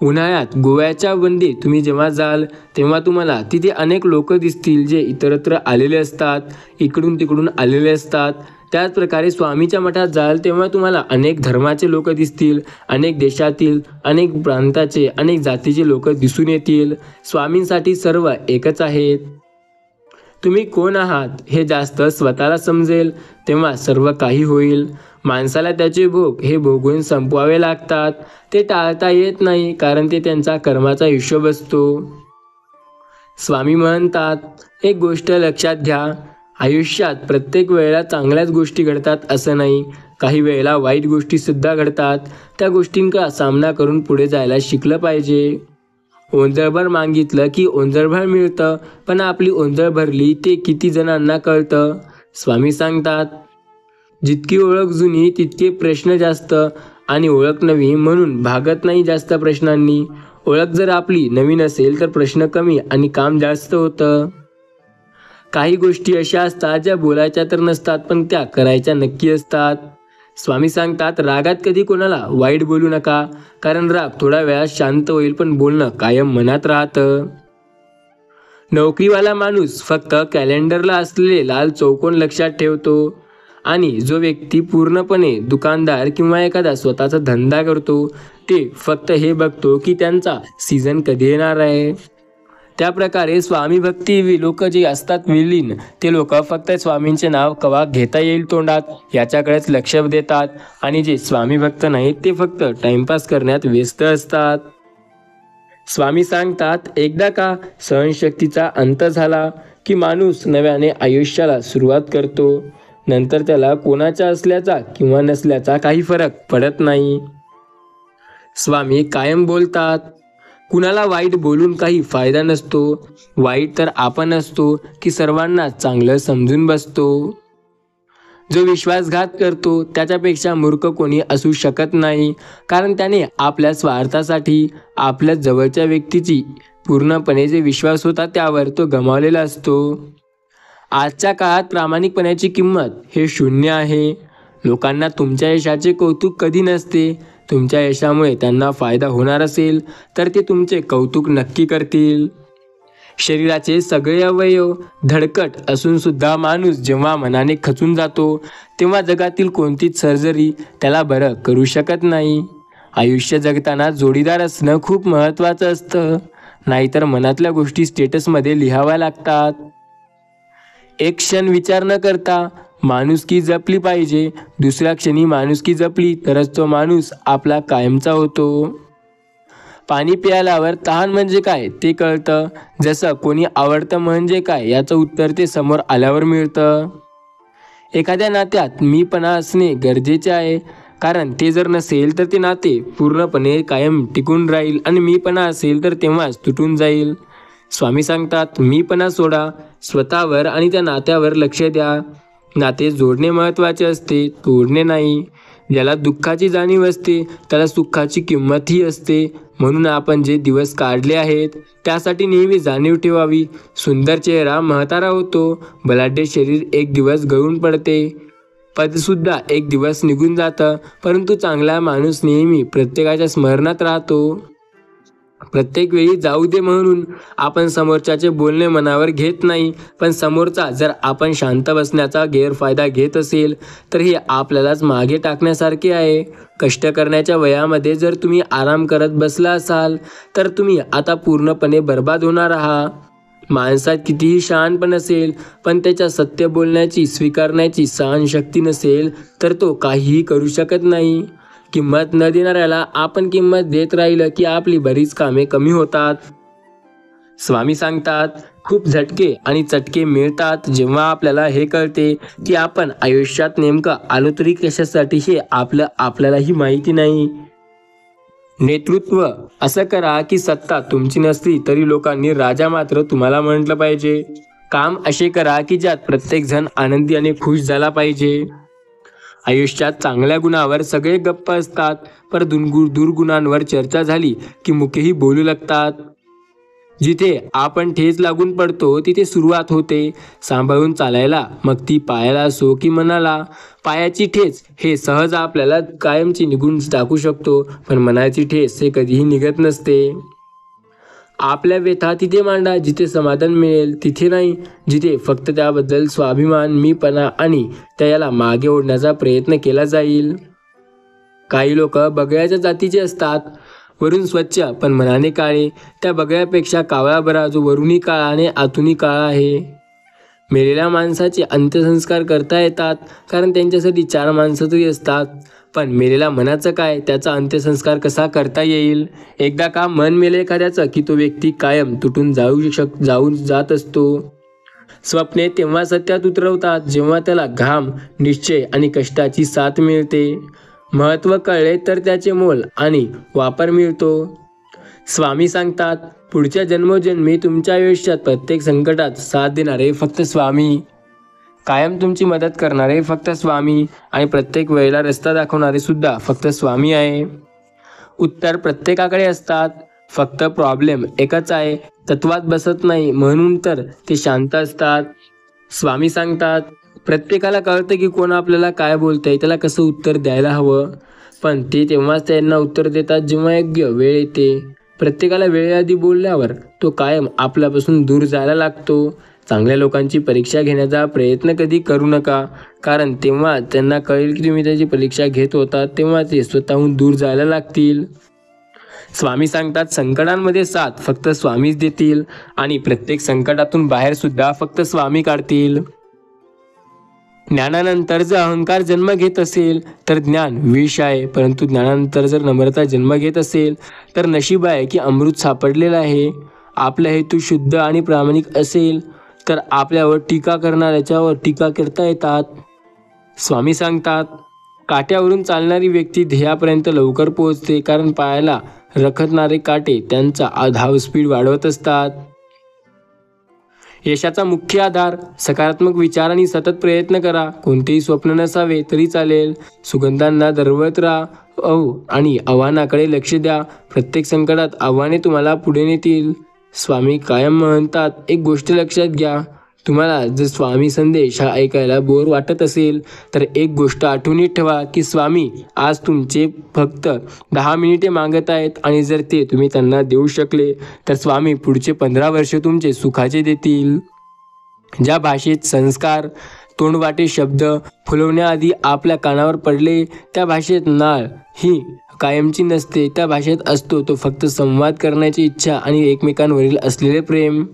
उन्हाळ्यात गोव्याच्या वंदे तुम्ही जेव्हा जाल तेव्हा तुम्हाला तिथे अनेक लोक दिसतील जे इतरत्र आलेले असतात, इकडून तिकडून आलेले असतात. त्याच प्रकारे स्वामीच्या मठात जाल तेव्हा तुम्हाला अनेक धर्माचे लोक दिसतील, अनेक देशातील, अनेक प्रांताचे, अनेक जातीचे लोक दिसून येतील. स्वामींसाठी सर्व एकच आहेत. तुम्ही कोण आहात हे जास्त स्वतःला समजेल तेव्हा सर्व काही होईल. माणसाला त्याचे भोग हे भोगून संपवावे लागतात. ते टाळता येत नाही, कारण ते त्यांचा कर्माचा हिशोब असतो. स्वामी म्हणतात, एक गोष्ट लक्षात घ्या, आयुष्यात प्रत्येक वेळेला चांगल्याच गोष्टी घडतात असं नाही. काही वेळेला वाईट गोष्टी सुद्धा घडतात. त्या गोष्टींचा सामना करून पुढे जायला शिकलं पाहिजे. ओंजळभर मागितलं की ओंजळभर मिळतं, पण आपली ओंजळ भरली ते किती जणांना कळतं. स्वामी सांगतात, जितकी ओळख जुनी तितके प्रश्न जास्त आणि ओळख नवी म्हणून भागत नाही जास्त प्रश्नांनी. ओळख जर आपली नवीन असेल तर प्रश्न कमी आणि काम जास्त होतं. काही गोष्टी अशा असतात ज्या बोलायच्या तर नसतात पण त्या करायच्या नक्की असतात. स्वामी सांगतात रागात कधी कोणाला वाईट बोलू नका, कारण राग थोड्या वेळात शांत होईल पण बोलणं कायम मनात राहतं. नोकरीवाला माणूस फक्त कॅलेंडरला असलेले लाल चौकोन लक्षात ठेवतो आणि जो व्यक्ती पूर्णपणे दुकानदार किंवा एखादा स्वतःचा धंदा करतो ते फक्त हे बघतो की त्यांचा सीझन कधी येणार आहे. त्या प्रकारे स्वामी भक्ती लोक जे असतात विलीन ते लोक फक्त स्वामींचे नाव कवा घेता येईल तोंडात याच्याकडेच लक्ष देतात आणि जे स्वामी भक्त नाहीत ते फक्त टाइमपास करण्यात व्यस्त असतात. स्वामी सांगतात एकदा का सहनशक्तीचा अंत झाला की माणूस नव्याने आयुष्याला सुरुवात करतो. नंतर त्याला कोणाच्या असल्याचा किंवा नसल्याचा काही फरक पडत नाही. स्वामी कायम बोलतात कुणाला वाईट बोलून काही फायदा नसतो. वाईट तर आपण असतो की सर्वांना चांगलं समजून बसतो. जो विश्वासघात करतो त्याच्यापेक्षा मूर्ख कोणी असू शकत नाही, कारण त्याने आपल्या स्वार्थासाठी आपल्या जवळच्या व्यक्तीची पूर्णपणे जे विश्वास होता त्यावर तो गमावलेला असतो. आजच्या काळात प्रामाणिकपणाची किंमत हे शून्य आहे. लोकांना तुमच्या यशाचे कौतुक कधी नसते. तुमच्या यशामुळे त्यांना फायदा होणार असेल तर ते तुमचे कौतुक नक्की करतील. शरीराचे सगळे अवयव धडकट असून सुद्धा माणूस जेव्हा मनाने खचून जातो तेव्हा जगातील कोणतीच सर्जरी त्याला बरं करू शकत नाही. आयुष्य जगताना जोडीदार असणं खूप महत्त्वाचं असतं, नाहीतर मनातल्या गोष्टी स्टेटसमध्ये लिहाव्या लागतात. एक क्षण विचार न करता माणुसकी जपली पाहिजे. दुसऱ्या क्षणी माणुसकी जपली तरच तो माणूस आपला कायमचा होतो. पाणी प्यायल्यावर तहान म्हणजे काय ते कळतं, जसं कोणी आवडतं म्हणजे काय याचं उत्तर ते समोर आल्यावर मिळतं. एखाद्या नात्यात मीपणा असणे गरजेचे आहे, कारण ते जर नसेल तर ते नाते पूर्णपणे कायम टिकून राहील आणि मीपणा असेल तर तेव्हाच तुटून जाईल. स्वामी सांगतात मीपणा सोडा, स्वतःवर आणि त्या नात्यावर लक्ष द्या. नाते जोडणे महत्त्वाचे असते, तोडणे नाही. ज्याला दुःखाची जाणीव असते त्याला सुखाची किंमतही असते. म्हणून आपण जे दिवस काढले आहेत त्यासाठी नेहमी जाणीव ठेवावी. सुंदर चेहरा म्हातारा होतो, बलाढ्य शरीर एक दिवस गळून पडते, पदसुद्धा एक दिवस निघून जातं, परंतु चांगला माणूस नेहमी प्रत्येकाच्या स्मरणात राहतो. प्रत्येक वेळी जाऊ दे म्हणून आपण समोरच्याचे बोलणे मनावर घेत नाही, पण समोरचा जर आपण शांत बसण्याचा गैरफायदा घेत असेल तर हे आपल्यालाच मागे टाकण्यासारखे आहे. कष्ट करण्याच्या वयामध्ये जर तुम्ही आराम करत बसला असाल तर तुम्ही आता पूर्णपणे बर्बाद होणार आहात. माणसात कितीही शहाणपण असेल पण त्याच्या सत्य बोलण्याची स्वीकारण्याची सहनशक्ती नसेल तर तो काहीही करू शकत नाही. किंमत न देणाऱ्याला आपण किंमत देत राहिलं की आपली बरीच कामे कमी होतात. स्वामी सांगतात खूप झटके आणि चटके मिळतात जेव्हा आपल्याला हे कळते की आपण आयुष्यात नेमकं आलो तरी कशासाठी हे आपल्यालाही माहिती नाही. नेतृत्व असं करा की सत्ता तुमची नसली तरी लोकांनी राजा मात्र तुम्हाला म्हटलं पाहिजे. काम असे करा की ज्यात प्रत्येक जण आनंदी आणि खुश झाला पाहिजे. आयुष्यात चांगल्या गुणावर सगळे गप्प असतात, पर दुर्गुणांवर चर्चा झाली की मुखेही बोलू लागतात. जिथे आपण ठेच लागून पडतो तिथे सुरुवात होते सांभाळून चालायला, मग ती पायाला असो की मनाला. पायाची ठेच हे सहज आपल्याला कायमची निघून टाकू शकतो, पण मनाची ठेच हे कधीही निघत नसते. आपल्या व्यथा तिथे मांडा जिथे समाधान मिळेल, तिथे नाही जिथे फक्त त्याबद्दल स्वाभिमान, मीपणा आणि त्याला मागे ओढण्याचा प्रयत्न केला जाईल. काही लोक बगळ्याच्या जातीचे असतात, वरून स्वच्छ पण मनाने काळे. त्या बगळ्यापेक्षा कावळा बरा जो वरूनही काळा आणि आतूनही काळा आहे. मेलेल्या माणसाचे अंत्यसंस्कार करता येतात कारण त्यांच्यासाठी 4 माणसं तरी असतात, पण मेलेल्या मनाचं काय, त्याचा अंत्यसंस्कार कसा करता येईल. एकदा का मन मेले एखाद्याचं की तो व्यक्ती कायम तुटून जाऊन जात असतो. स्वप्ने तेव्हा सत्यात उतरवतात जेव्हा त्याला घाम, निश्चय आणि कष्टाची साथ मिळते. महत्त्व कळले तर त्याचे मोल आणि वापर मिळतो. स्वामी सांगतात पुढच्या जन्मोजन्मी तुमच्या आयुष्यात प्रत्येक संकटात साथ देणारे फक्त स्वामी. कायम तुमची मदत करणारे फक्त स्वामी आणि प्रत्येक वेळेला रस्ता दाखवणारे सुद्धा फक्त स्वामी आहे. उत्तर प्रत्येकाकडे असतात, फक्त प्रॉब्लेम एकच आहे, तत्वात बसत नाही, म्हणून तर ते शांत असतात. स्वामी सांगतात, प्रत्येकाला कळतं की कोण आपल्याला काय बोलतंय, त्याला कसं उत्तर द्यायला हवं, पण ते तेव्हाच त्यांना उत्तर देतात जेव्हा योग्य वेळ येते. प्रत्येकाला वेळेआधी बोलल्यावर तो कायम आपल्यापासून दूर जायला लागतो. चांगल्या लोकांची परीक्षा घेण्याचा प्रयत्न कधी करू नका, कारण तेव्हा त्यांना कळेल की तुम्ही त्याची परीक्षा घेत होता, तेव्हा ते स्वतःहून दूर जायला लागतील. स्वामी सांगतात, संकटांमध्ये साथ फक्त स्वामीच देतील आणि प्रत्येक संकटातून बाहेर सुद्धा फक्त स्वामी काढतील. ज्ञानानंतर जर अहंकार जन्म घेत असेल तर ज्ञान विष आहे, परंतु ज्ञानानंतर जर नम्रता जन्म घेत असेल तर नशीब आहे की अमृत सापडलेलं आहे. आपला हेतू शुद्ध आणि प्रामाणिक असेल तर आपल्यावर टीका करणाऱ्याच्यावर टीका करता येतात. स्वामी सांगतात, काट्यावरून चालणारी व्यक्ती ध्येयापर्यंत लवकर पोहोचते, कारण पायाला रखडणारे काटे त्यांचा धाव स्पीड वाढवत असतात. यशाचा मुख्य आधार सकारात्मक विचार आणि सतत प्रयत्न करा. कोणतेही स्वप्न नसावे तरी चालेल, सुगंधांना दरवळत राहा आणि आव्हानाकडे लक्ष द्या. प्रत्येक संकटात आव्हाने तुम्हाला पुढे नेतील. स्वामी कायम म्हणतात, एक गोष्ट लक्षात घ्या, तुम्हाला जर स्वामी संदेश हा ऐकायला बोर वाटत असेल तर एक गोष्ट आठवणीत ठेवा की स्वामी आज तुमचे फक्त 10 मिनिटे मागत आहेत, आणि जर ते तुम्ही त्यांना देऊ शकले तर स्वामी पुढचे 15 वर्ष तुमचे सुखाचे देतील. ज्या भाषेत संस्कार तोंडवाटे शब्द फुलवण्याआधी आपल्या कानावर पडले, त्या भाषेत नाळ ही कायमची नसते. त्या भाषेत असतो तो फक्त संवाद करण्याची इच्छा आणि एकमेकांवरील असलेले प्रेम.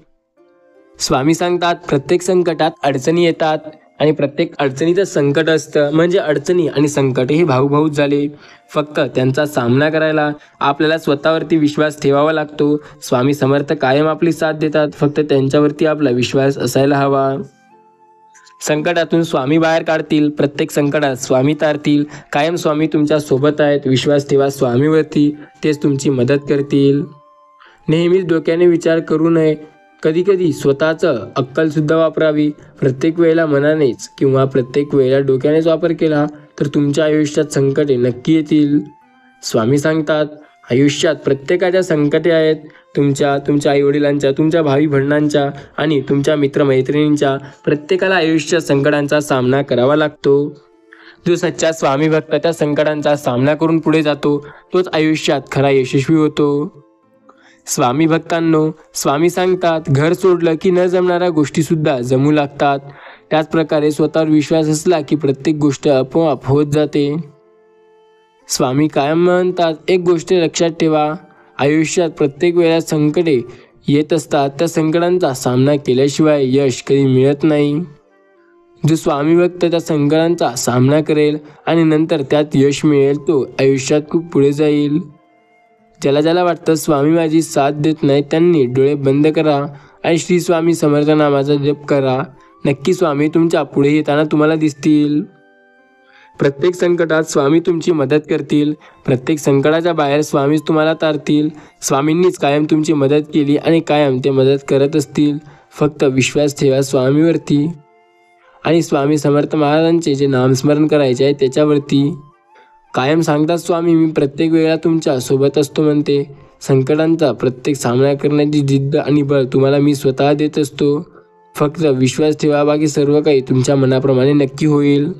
स्वामी सांगतात, प्रत्येक संकटात अडचणी येतात आणि प्रत्येक अडचणीतच संकट असतं, म्हणजे अडचणी आणि संकट हे भाऊभाऊच झाले. फक्त त्यांचा सामना करायला आपल्याला स्वतःवरती विश्वास ठेवावा लागतो. स्वामी समर्थ कायम आपली साथ देतात, फक्त त्यांच्यावरती आपला विश्वास असायला हवा. संकटातून स्वामी बाहेर काढतील, प्रत्येक संकटात स्वामी तारतील. कायम स्वामी तुमच्या सोबत आहेत, विश्वास ठेवा स्वामीवरती, तेच तुमची मदत करतील. नेहमीच डोक्याने विचार करू नये, कधी कधी स्वतःचं अक्कलसुद्धा वापरावी. प्रत्येक वेळेला मनानेच किंवा प्रत्येक वेळेला डोक्यानेच वापर केला तर तुमच्या आयुष्यात संकटे नक्की येतील. स्वामी सांगतात, आयुष्यात प्रत्येकाच्या संकटे आहेत. तुमच्या आईवडिलांच्या, तुमच्या भावी बहिणांच्या आणि तुमच्या मित्रमैत्रिणींच्या, प्रत्येकाला आयुष्यात संकटांचा सामना करावा लागतो. जो सच्चा स्वामी भक्त त्या संकटांचा सामना करून पुढे जातो तोच आयुष्यात खरा यशस्वी होतो. स्वामी भक्तांनो, स्वामी सांगतात, घर सोडलं की न जमणाऱ्या गोष्टीसुद्धा जमू लागतात. त्याचप्रकारे स्वतःवर विश्वास असला की प्रत्येक गोष्ट आपोआप होत जाते. स्वामी कायम म्हणतात, एक गोष्ट लक्षात ठेवा, आयुष्यात प्रत्येक वेळेला संकटे येत असतात. त्या संकटांचा सामना केल्याशिवाय यश कधी मिळत नाही. जो स्वामी भक्त त्या संकटांचा सामना करेल आणि नंतर त्यात यश मिळेल, तो आयुष्यात खूप पुढे जाईल. ज्याला वाटतं स्वामी माझी साथ देत नाही, त्यांनी डोळे बंद करा आणि श्री स्वामी समर्थ नामाचा जप करा. नक्की स्वामी तुमच्या पुढे येताना तुम्हाला दिसतील. प्रत्येक संकटात स्वामी तुमची मदत करतील. प्रत्येक संकटाच्या बाहेर स्वामीच तुम्हाला तारतील. स्वामींनीच कायम तुमची मदत केली आणि कायम ते मदत करत असतील. फक्त विश्वास ठेवा स्वामीवरती आणि स्वामी समर्थ महाराजांचे जे नामस्मरण करायचे आहे त्याच्यावरती. कायम सांगतात स्वामी, मी प्रत्येक वेळेला तुमच्या सोबत असतो म्हणते. संकटांचा प्रत्येक सामना करण्याची जिद्द आणि बळ तुम्हाला मी स्वतः देत असतो. फक्त विश्वास ठेवा, बाकी सर्व काही तुमच्या मनाप्रमाणे नक्की होईल.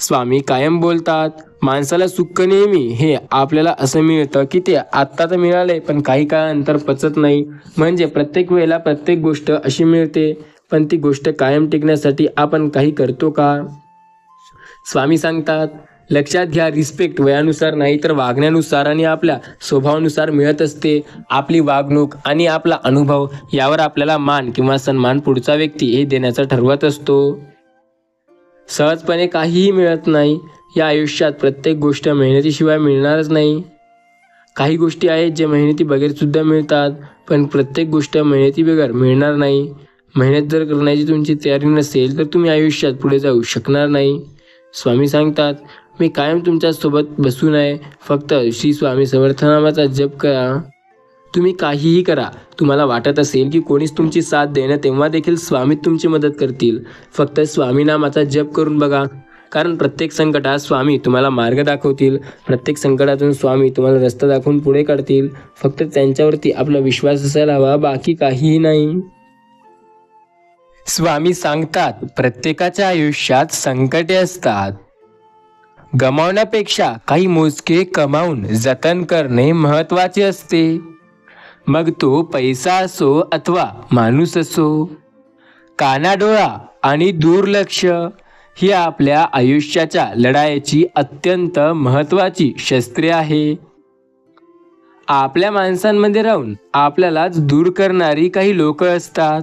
स्वामी कायम बोलतात, माणसाला सुख नेहमी हे आपल्याला असं मिळतं की ते आत्ता तर मिळाले पण काही काळानंतर पचत नाही. म्हणजे प्रत्येक वेळेला प्रत्येक गोष्ट अशी मिळते, पण ती गोष्ट कायम टिकण्यासाठी आपण काही करतो का? स्वामी सांगतात, लक्षात घ्या, रिस्पेक्ट वयानुसार नाही तर वागण्यानुसार आणि आपल्या स्वभावानुसार मिळत असते. आपली वागणूक आणि आपला अनुभव यावर आपल्याला मान किंवा सन्मान पुढचा व्यक्ती हे देण्याचा ठरवत असतो. सहजपणे काहीही मिळत नाही. या आयुष्यात प्रत्येक गोष्ट मेहनतीशिवाय मिळणारच नाही. काही गोष्टी आहेत जे मेहनती बगैर सुद्धा मिळतात, पण प्रत्येक गोष्ट मेहनती बगैर मिळणार नाही. मेहनत जर करण्याची तुमची तयारी नसेल तर तुम्ही आयुष्यात पुढे जाऊ शकणार नाही. स्वामी सांगतात, मी कायम तुमच्या सोबत बसून आहे. फक्त श्री स्वामी समर्थ नामाचा जप करा. तुम्ही काहीही करा, तुम्हाला वाटत असेल की कोणीच तुमची साथ देणं, तेव्हा देखील स्वामी तुमची मदत करतील. फक्त स्वामी नामाचा जप करून बघा, कारण प्रत्येक संकटात स्वामी तुम्हाला मार्ग दाखवतील. प्रत्येक संकटातून स्वामी तुम्हाला रस्ता दाखवून पुढे काढतील. फक्त त्यांच्यावरती आपला विश्वास असायला हवा, बाकी काहीही नाही. स्वामी सांगतात, प्रत्येकाच्या आयुष्यात संकटे असतात. गमावण्यापेक्षा काही मोजके कमावून जतन करणे महत्त्वाचे असते. मग तो पैसा असो अथवा माणूस असो. कानाडोळा आणि दुर्लक्ष ही आपल्या आयुष्याच्या लढाईची अत्यंत महत्त्वाची शस्त्रे आहे. आपल्या माणसांमध्ये राहून आपल्यालाच दूर करणारी काही लोक असतात.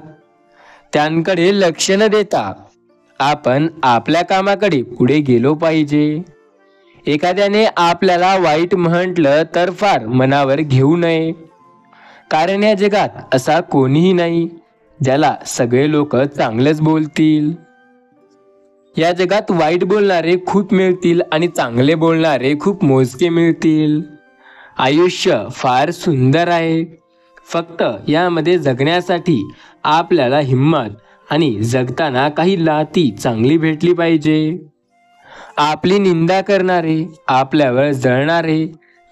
त्यांकडे लक्ष न देता आपण आपल्या कामाकडे पुढे गेलो पाहिजे. एखाद्याने आपल्याला वाईट म्हटलं तर फार मनावर घेऊ नये, कारण या जगात असा कोणीही नाही ज्याला सगळे लोक चांगलंच बोलतील. या जगात वाईट बोलणारे खूप मिळतील आणि चांगले बोलणारे खूप मोजके मिळतील. आयुष्य फार सुंदर आहे, फक्त यामध्ये जगण्यासाठी आपल्याला हिंमत आणि जगताना काही लाती चांगली भेटली पाहिजे. आपली निंदा करणारे, आपल्यावर जळणारे,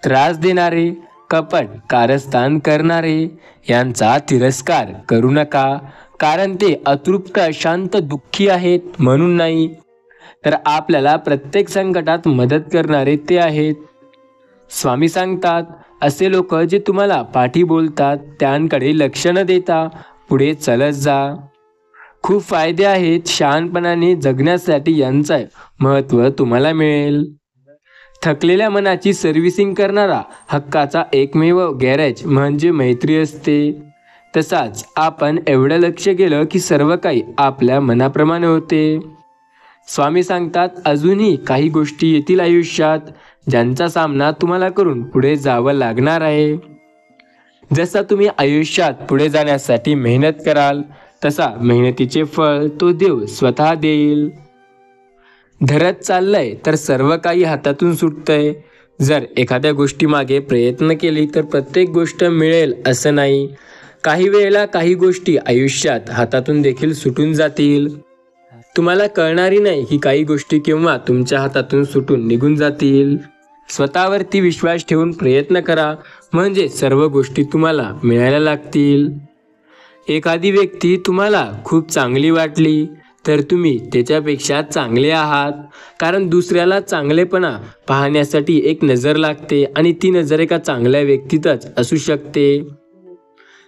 त्रास देणारे, कपट कारस्थान करणारे यांचा तिरस्कार करू नका, कारण ते अतृप्त, अशांत, दुःखी आहेत म्हणून नाही, तर आपल्याला प्रत्येक संकटात मदत करणारे ते आहेत. स्वामी सांगतात, असे लोक जे तुम्हाला पाठी बोलतात त्यांकडे लक्ष न देता पुढे चलत जा. खूप फायदे आहेत शहाणपणाने जगण्यासाठी, यांचा महत्त्व तुम्हाला मिळेल. थकलेल्या मनाची सर्व्हिसिंग करणारा हक्काचा एकमेव गॅरेज म्हणजे मैत्री असते. तसाच आपण एवढं लक्ष केलं की सर्व काही आपल्या मनाप्रमाणे होते. स्वामी सांगतात, अजूनही काही गोष्टी येतील आयुष्यात ज्यांचा सामना तुम्हाला करून पुढे जावं लागणार आहे. जसा तुम्ही आयुष्यात पुढे जाण्यासाठी मेहनत कराल, तसा मेहनतीचे फळ तो देव स्वतः देईल. धरत चाललंय तर सर्व काही हातातून सुटतंय. जर एखाद्या गोष्टीमागे प्रयत्न केली तर प्रत्येक गोष्ट मिळेल असं नाही. काही वेळेला काही गोष्टी आयुष्यात हातातून देखील सुटून जातील. तुम्हाला कळणारी नाही की काही गोष्टी केव्हा तुमच्या हातातून सुटून निघून जातील. स्वतःवरती विश्वास ठेवून प्रयत्न करा, म्हणजे सर्व गोष्टी तुम्हाला मिळायला लागतील. एखादी व्यक्ती तुम्हाला खूप चांगली वाटली तर तुम्ही त्याच्यापेक्षा चांगले आहात, कारण दुसऱ्याला चांगलेपणा पाहण्यासाठी एक नजर लागते आणि ती नजर एका चांगल्या व्यक्तीतच असू शकते.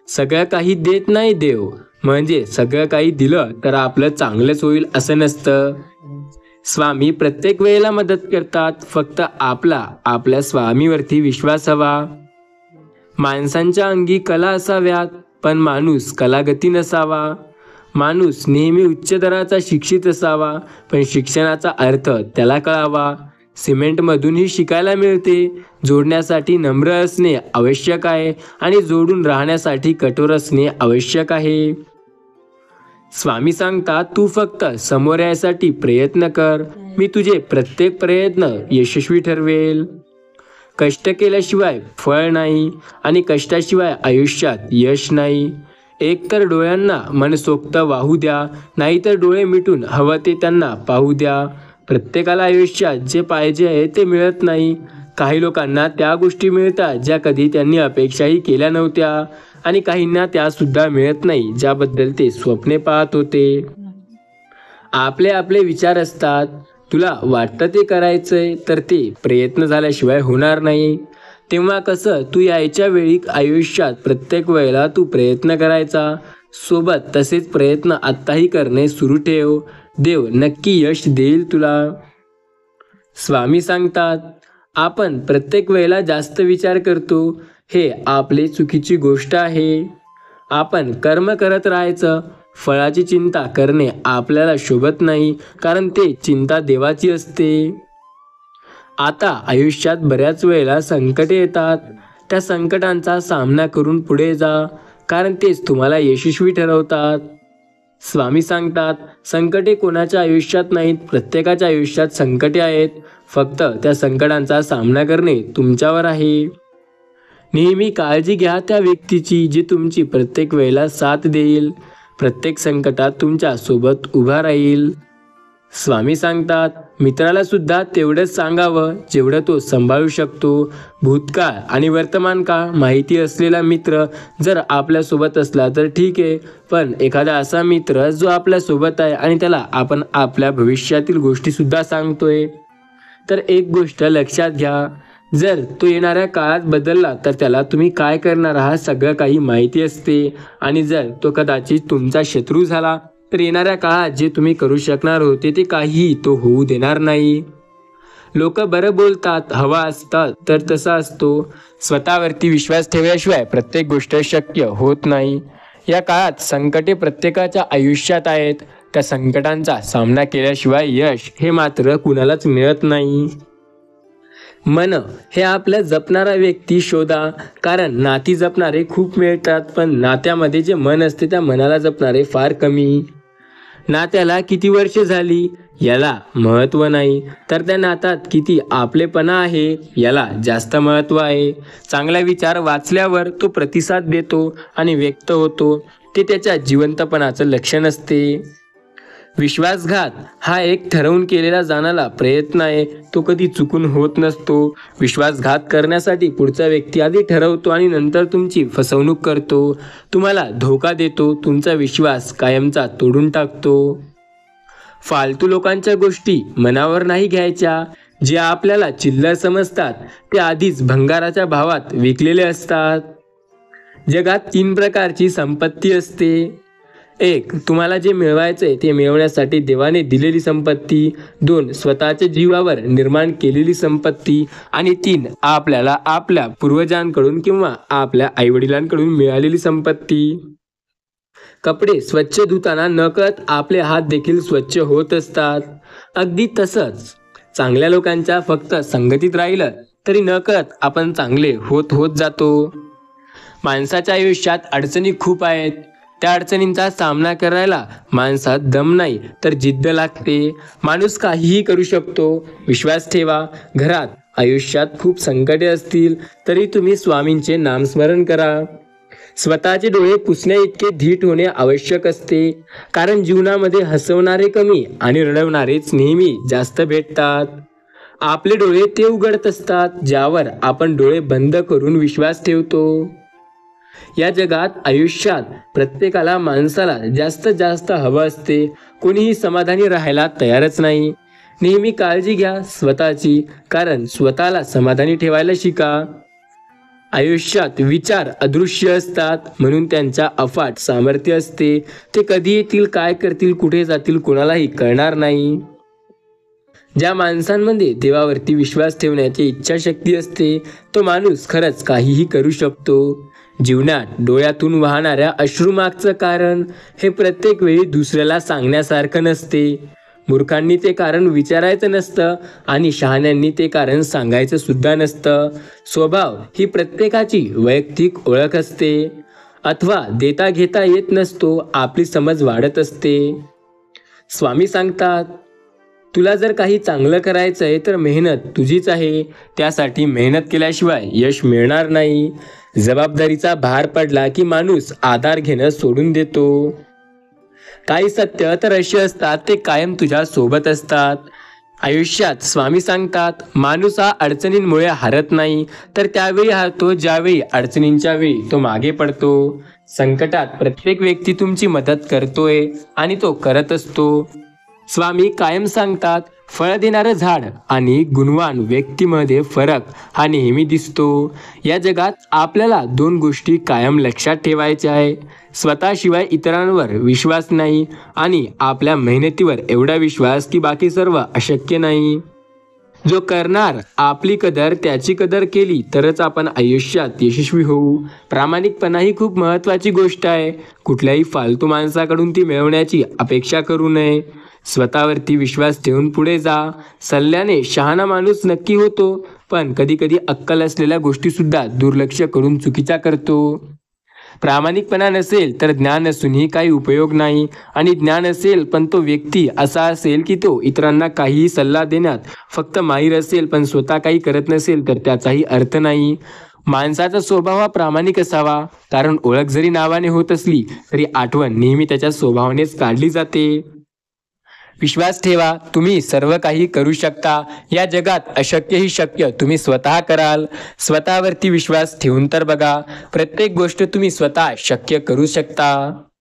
सगळं काही देत नाही देव, म्हणजे सगळं काही दिलं तर आपलं चांगलंच होईल असं नसतं. स्वामी प्रत्येक वेळेला मदत करतात, फक्त आपल्या स्वामीवरती विश्वास हवा. माणसांच्या अंगी कला असाव्यात, पण माणूस कलागती नसावा. माणूस नेहमी उच्च दराचा शिक्षित असावा, पण शिक्षणाचा अर्थ त्याला कळावा. सिमेंटमधूनही शिकायला मिळते. जोडण्यासाठी नम्र असणे आवश्यक आहे आणि जोडून राहण्यासाठी कठोर असणे आवश्यक आहे. स्वामी सांगतात, तू फक्त समोर यायसाठी प्रयत्न कर, मी तुझे प्रत्येक प्रयत्न यशस्वी ठरवेल. कष्ट केल्याशिवाय फळ नाही आणि कष्टाशिवाय आयुष्यात यश नाही. एक तर डोळ्यांना मनसोक्त वाहू द्या, नाहीतर डोळे मिटून हवं ते त्यांना पाहू द्या. प्रत्येकाला आयुष्यात जे पाहिजे आहे ते मिळत नाही. काही लोकांना त्या गोष्टी मिळतात ज्या कधी त्यांनी अपेक्षाही केल्या नव्हत्या, आणि काहींना त्यासुद्धा मिळत नाही ज्याबद्दल ते स्वप्ने पाहत होते. आपले विचार असतात. तुला वाटतं ते करायचंय तर ते प्रयत्न झाल्याशिवाय होणार नाही. तेव्हा कसं तू यायच्या वेळी आयुष्यात प्रत्येक वेळेला तू प्रयत्न करायचा, सोबत तसेच प्रयत्न आत्ताही करणे सुरू ठेव. देव नक्की यश देईल तुला. स्वामी सांगतात, आपण प्रत्येक वेळेला जास्त विचार करतो, हे आपले चुकीची गोष्ट आहे. आपण कर्म करत राहायचं. फळाची चिंता करणे आपल्याला शोभत नाही, कारण ते चिंता देवाची असते. आता आयुष्यात बऱ्याच वेळेला संकटे येतात. त्या संकटांचा सामना करून पुढे जा, कारण तेच तुम्हाला यशस्वी ठरवतात. स्वामी सांगतात, संकटे कोणाच्या आयुष्यात नाहीत, प्रत्येकाच्या आयुष्यात संकटे आहेत. फक्त त्या संकटांचा सामना करणे तुमच्यावर आहे. नेहमी काळजी घ्या त्या व्यक्तीची जी तुमची प्रत्येक वेळेला साथ देईल, प्रत्येक संकटात तुमच्या सोबत उभा राहील. स्वामी सांगतात, मित्राला सुद्धा तेवढंच सांगावं जेवढं तो सांभाळू शकतो. भूतकाळ आणि वर्तमान काळ माहिती असलेला मित्र जर आपल्यासोबत असला तर ठीक आहे, पण एखादा असा मित्र जो आपल्यासोबत आहे आणि त्याला आपण आपल्या भविष्यातील गोष्टीसुद्धा सांगतोय, तर एक गोष्ट लक्षात घ्या, जर तो येणाऱ्या काळात बदलला तर त्याला तुम्ही काय करणार आहात सगळं काही माहिती असते. आणि जर तो कदाचित तुमचा शत्रू झाला तर येणाऱ्या काळात जे तुम्ही करू शकणार होते ते काहीही तो होऊ देणार नाही. लोक बरं बोलतात, हवा असतात तर तसा असतो. स्वतःवरती विश्वास ठेवल्याशिवाय प्रत्येक गोष्ट शक्य होत नाही. या काळात संकटे प्रत्येकाच्या आयुष्यात आहेत. त्या संकटांचा सामना केल्याशिवाय यश हे मात्र कुणालाच मिळत नाही. मन हे आपल्या जपणारा व्यक्ती शोधा, कारण नाती जपणारे खूप मिळतात, पण नात्यामध्ये जे मन असते त्या मनाला जपणारे फार कमी. नात्याला किती वर्षे झाली याला महत्त्व नाही, तर त्या नात्यात किती आपलेपणा आहे याला जास्त महत्त्व आहे. चांगला विचार वाचल्यावर तो प्रतिसाद देतो आणि व्यक्त होतो, ते त्याच्या जिवंतपणाचं लक्षण असते. विश्वासघात हा एक ठरवून केलेला जाणारा प्रयत्न आहे, तो कधी चुकून होत नसतो. विश्वासघात करण्यासाठी पुढचा व्यक्ती आधी ठरवतो आणि नंतर तुमची फसवणूक करतो, तुम्हाला धोका देतो, तुमचा विश्वास कायमचा तोडून टाकतो. फालतू लोकांच्या गोष्टी मनावर नाही घ्यायच्या. जे आपल्याला चिल्लर समजतात ते आधीच भंगाराच्या भावात विकलेले असतात. जगात 3 प्रकारची संपत्ती असते. 1. तुम्हाला जे मिळवायचे ते मिळवण्यासाठी देवाने दिलेली संपत्ती. 2. स्वतःच्या जीवावर निर्माण केलेली संपत्ती. आणि 3. आपल्याला आपल्या पूर्वजांकडून किंवा आपल्या आईवडिलांकडून मिळालेली संपत्ती. कपडे स्वच्छ धुताना नकळत आपले हात देखील स्वच्छ होत असतात. अगदी तसंच चांगल्या लोकांच्या फक्त संगतीत राहिलं तरी नकळत आपण चांगले होत होत जातो. माणसाच्या आयुष्यात अडचणी खूप आहेत. त्या अडचणींचा सामना करायला माणसात दम नाही तर जिद्द लागते. माणूस काहीही करू शकतो. विश्वास ठेवा. घरात आयुष्यात खूप संकटे असतील तरी तुम्ही स्वामींचे नामस्मरण करा. स्वतःचे डोळे पुसण्या इतके धीट होणे आवश्यक असते, कारण जीवनामध्ये हसवणारे कमी आणि रडवणारेच नेहमी जास्त भेटतात. आपले डोळे ते उघडत असतात ज्यावर आपण डोळे बंद करून विश्वास ठेवतो. या जगात आयुष्यात प्रत्येकाला माणसाला जास्त जास्त हवं असते. कोणीही समाधानी राहायला तयारच नाही. नेहमी काळजी घ्या स्वतःची, कारण स्वतःला समाधानी ठेवायला शिका. आयुष्यात विचार अदृश्य असतात, म्हणून त्यांच्या अफाट सामर्थ्य असते. ते कधी येतील, काय करतील, कुठे जातील कोणालाही कळणार नाही. ज्या माणसांमध्ये देवावरती विश्वास ठेवण्याची इच्छाशक्ती असते तो माणूस खरंच काहीही करू शकतो. जीवनात डोळ्यातून वाहणाऱ्या अश्रूमागचं कारण हे प्रत्येक वेळी दुसऱ्याला सांगण्यासारखं नसते. मूर्खांनी ते कारण विचारायचं नसतं आणि शहाण्यांनी ते कारण सांगायचं सुद्धा नसतं. स्वभाव ही प्रत्येकाची वैयक्तिक ओळख असते. अथवा देता घेता येत नसतो, आपली समज वाढत असते. स्वामी सांगतात, तुला जर काही चांगलं करायचं आहे तर मेहनत तुझीच आहे. त्यासाठी मेहनत केल्याशिवाय यश मिळणार नाही. जबाबदारीचा भार पडला की माणूस आधार घेणं सोडून देतो. काही सत्य तर अशी असतात ते कायम तुझ्या सोबत असतात. आयुष्यात स्वामी सांगतात, माणूस हा अडचणींमुळे हारत नाही, तर त्यावेळी हारतो ज्यावेळी अडचणींच्या वेळी तो मागे पडतो. संकटात प्रत्येक व्यक्ती तुमची मदत करतोय आणि तो करत असतो. स्वामी कायम सांगतात, फळ देणारं झाड आणि गुणवान व्यक्तीमध्ये फरक हा नेहमी दिसतो. या जगात आपल्याला 2 गोष्टी कायम लक्षात ठेवायच्या आहे. स्वतःशिवाय इतरांवर विश्वास नाही आणि आपल्या मेहनतीवर एवढा विश्वास की बाकी सर्व अशक्य नाही. जो करणार आपली कदर त्याची कदर केली तरच आपण आयुष्यात यशस्वी होऊ. प्रामाणिकपणा ही खूप महत्त्वाची गोष्ट आहे. कुठल्याही फालतू माणसाकडून ती मिळवण्याची अपेक्षा करू नये. स्वतःवरती विश्वास ठेवून पुढे जा. सल्ल्याने शहाणा माणूस नक्की होतो, पण कधी कधी अक्कल असलेल्या गोष्टीसुद्धा दुर्लक्ष करून चुकीचा करतो. प्रामाणिकपणा नसेल तर ज्ञान असूनही काही उपयोग नाही, आणि ज्ञान असेल पण तो व्यक्ती असा असेल की तो इतरांना काहीही सल्ला देण्यात फक्त माहीर असेल पण स्वतः काही करत नसेल तर त्याचाही अर्थ नाही. माणसाचा स्वभाव हा प्रामाणिक असावा, कारण ओळख जरी नावाने होत असली तरी आठवण नेहमी त्याच्या स्वभावानेच काढली जाते. विश्वास ठेवा, तुम्ही सर्व काही करू शकता. या जगात अशक्य ही शक्य तुम्ही स्वतः कराल. स्वतःवरती विश्वास ठेवून तर बघा, प्रत्येक गोष्ट तुम्ही स्वतः शक्य करू शकता.